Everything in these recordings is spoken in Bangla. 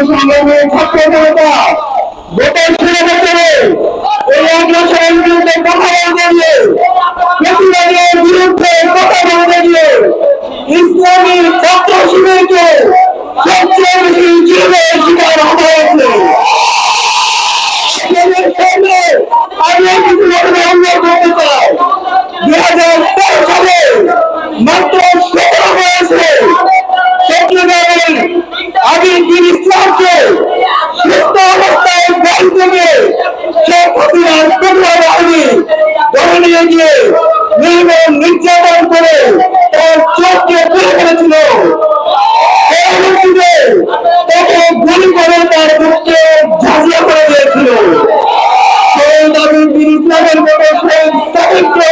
সংগ্রামের ছাত্র জনতা গত 16 বছরে এই অগ্রসরের বিরুদ্ধে কথা বলতে গিয়ে, প্রতিবাদের বিরুদ্ধে কথা বলতে গিয়ে ইসলামী ছাত্র শিবিরকে সবচেয়ে বেশি জুলুমের শিকার হতে হয়েছে। আমি কিছু ঘটনা উল্লেখ করতে চাই। 2013 সালে মাত্র 17 বয়সে চট্টগ্রামের আমির ইসলামকে সুস্থ অবস্থায় বাড়ি থেকে শেখ হাসিনার পেটুয়া বাহিনী ধরে নিয়ে গিয়ে নির্মম নির্যাতন করে তার চোখকে তুলে ফেলেছিল। পরবর্তীতে তাকে গুলি করে তার মুখকে ঝাঁঝিয়ে করে দিয়েছিল। শহীদ আমির ইসলামের মতো শহীদ সাকিবকে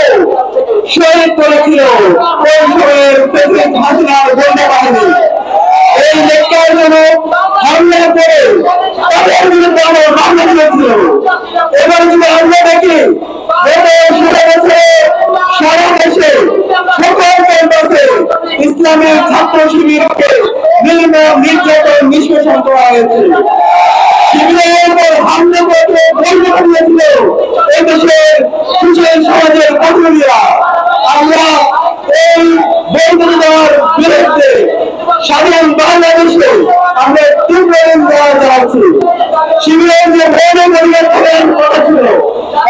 শহীদ করেছিল ওই সময়ের প্রেসিডেন্ট হাসিনার গোয়েন্দা বাহিনী। এই লেখার জন্য হামলা করে তাদের বিরুদ্ধে আমরা মামলা দিয়েছিল। এবার যদি আমরা দেখি গত 16 বছরে সারা দেশে সকল ক্যাম্পাসে ইসলামী ছাত্র শিবিরকে নির্মম নির্যাতন নিষ্পেষণ করা হয়েছে। শিবিরের উপর হামলা করতে বন্ধ করিয়েছিল এই দেশের সুশীল সমাজের প্রতিনিধিরা। আমরা এই বন্ধ দেওয়ার বিরুদ্ধে স্বাধীন বাংলাদেশে আমরা তীব্র নিন্দা জানাচ্ছি। শিবিরের যে মৌলিক অধিকার ফিরে করেছিল,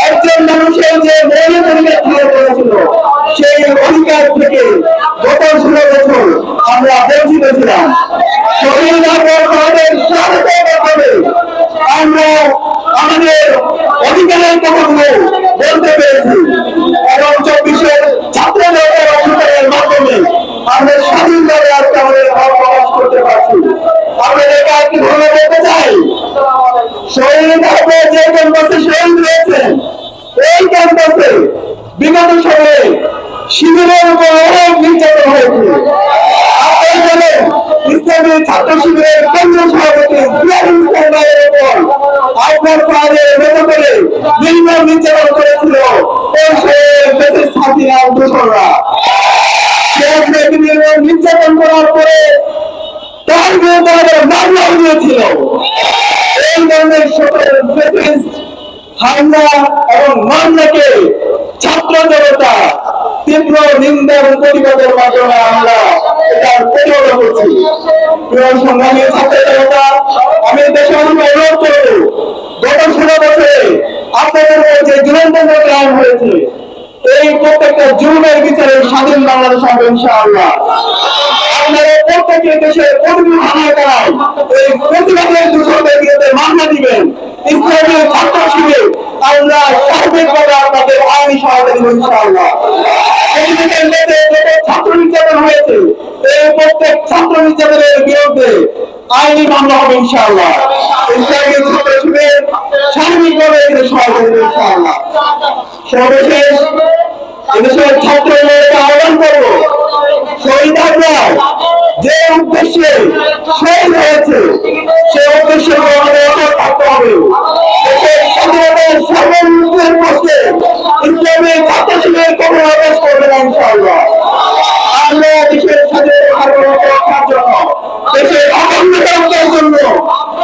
একজন মানুষের যে মৌলিক অধিকার ফিরে করেছিল, সেই অধিকার থেকে গত 16 বছর আমরা বঞ্চিত ছিলাম। শহীদ আমাদের স্বাধীনতার মাধ্যমে আমরা আমাদের অধিকারের কথাগুলো বলতে পেরেছি এবং 24-এর ছাত্র জনতার অধিকারের মাধ্যমে আমরা স্বাধীনভাবে আজকে আমাদের মত প্রকাশ করতে পারছি। আপনাদেরকে একটি ধন্যবাদ বলতে চাই। শহীদ আপনার যে ক্যাম্পাসে শহীদ রয়েছেন, এই ক্যাম্পাসে বিগত সময়ে শিবিরের উপর অনেক নির্যাতন হয়েছে। আপনারা জানেন ইসলামী ছাত্র শিবিরের কেন্দ্রীয় সভাপতি জিয়াউল ইসলাম ভাইয়ের উপর আপনার ফাঁদের মতো করে নির্মম নির্যাতন করেছিল ওই সময়ের প্রেসিডেন্ট হাসিনার দোসররা। নির্যাতন করার পরে তার বিরুদ্ধে আমাদের মামলা দিয়েছিল। এই ধরনের সকল হামলা এবং মামলাকে ছাত্র জনতা তীব্র নিন্দা এবং প্রতিবাদের মাধ্যমে আমরা এটার প্রতিবাদ করছি। প্রিয় সংগ্রামী ছাত্র জনতা, আমি দেশের অনুরোধ করব, গত 16 বছরে আপনাদের যে জুলুমবন্দি আইন হয়েছে, এই প্রত্যেকটা জুলুমের বিচারে স্বাধীন বাংলাদেশ হবে ইনশাআল্লাহ। আপনারা প্রত্যেকে দেশের প্রতিনিধি হামলা করায় এই প্রতিবাদের দূষণের বিরুদ্ধে মামলা দিবেন। ইসলামী ছাত্র শিবির আমরা সার্বিকভাবে আপনাদের আইনি সহায়তা দিব ইনশাআল্লাহ। ছাত্র নির্যাতন হয়েছে, এই প্রত্যেক ছাত্র নির্যাতনের বিরুদ্ধে আইনি মামলা হবে ইনশাআল্লাহ। ইসলামী ছাত্র শিবির সার্বিকভাবে সহায়তা দিব ইনশাআল্লাহ। সর্বশেষ এদেশের ছাত্রদেরকে আহ্বান করব, শহীদ আপনার যে উদ্দেশ্যে শহীদ হয়েছে সেই উদ্দেশ্যে আমাদের অটল থাকতে হবে। দেশের স্বাধীনতার সর্বমুখের পক্ষে ইসলামী ছাত্র শিবিরের কোনো আদেশ করবে না ইনশাআল্লাহ। আমরা দেশের স্বাধীনতা সার্বভৌমত্ব রক্ষার জন্য, দেশের অখণ্ডতা রক্ষার জন্য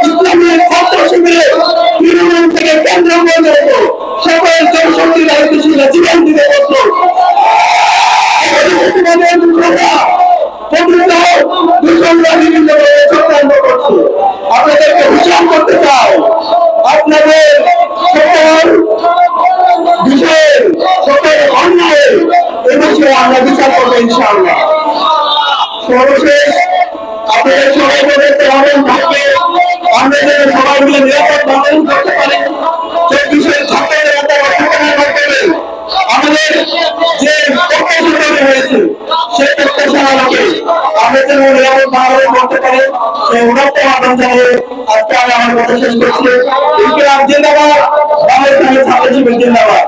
ইসলামী ছাত্র শিবিরের তৃণমূল থেকে কেন্দ্র পর্যন্ত সকল জনশক্তি দায়িত্বশীল জীবন দিতে প্রস্তুত। আপনাদেরকে হুঁশিয়ার করতে চাই, আপনাদের সকল বিষয়ের সকল অন্যায় এ বিষয়ে আমরা বিচার করবো ইনশাআল্লাহ। সর্বশেষ আপনাদের সবাই বলতে হবেন থাকবে, আমরা যেন সবাই মিলে নিরাপদ বাংলাদেশ করতে পারি। 24-এর ছাত্রদের আমাদের যে প্রত্যাশা হয়েছে সেই প্রত্যাশা আমাকে আমরা যেন নিরাপদ বাংলাদেশ করতে পারি, সেই উন্নত মাধ্যম জানিয়ে আজকে আমি আমার কথা শেষ করছি। ইনকিলাব জিন্দাবাদ, বাংলাদেশের ছাত্র শিবির জিন্দাবাদ।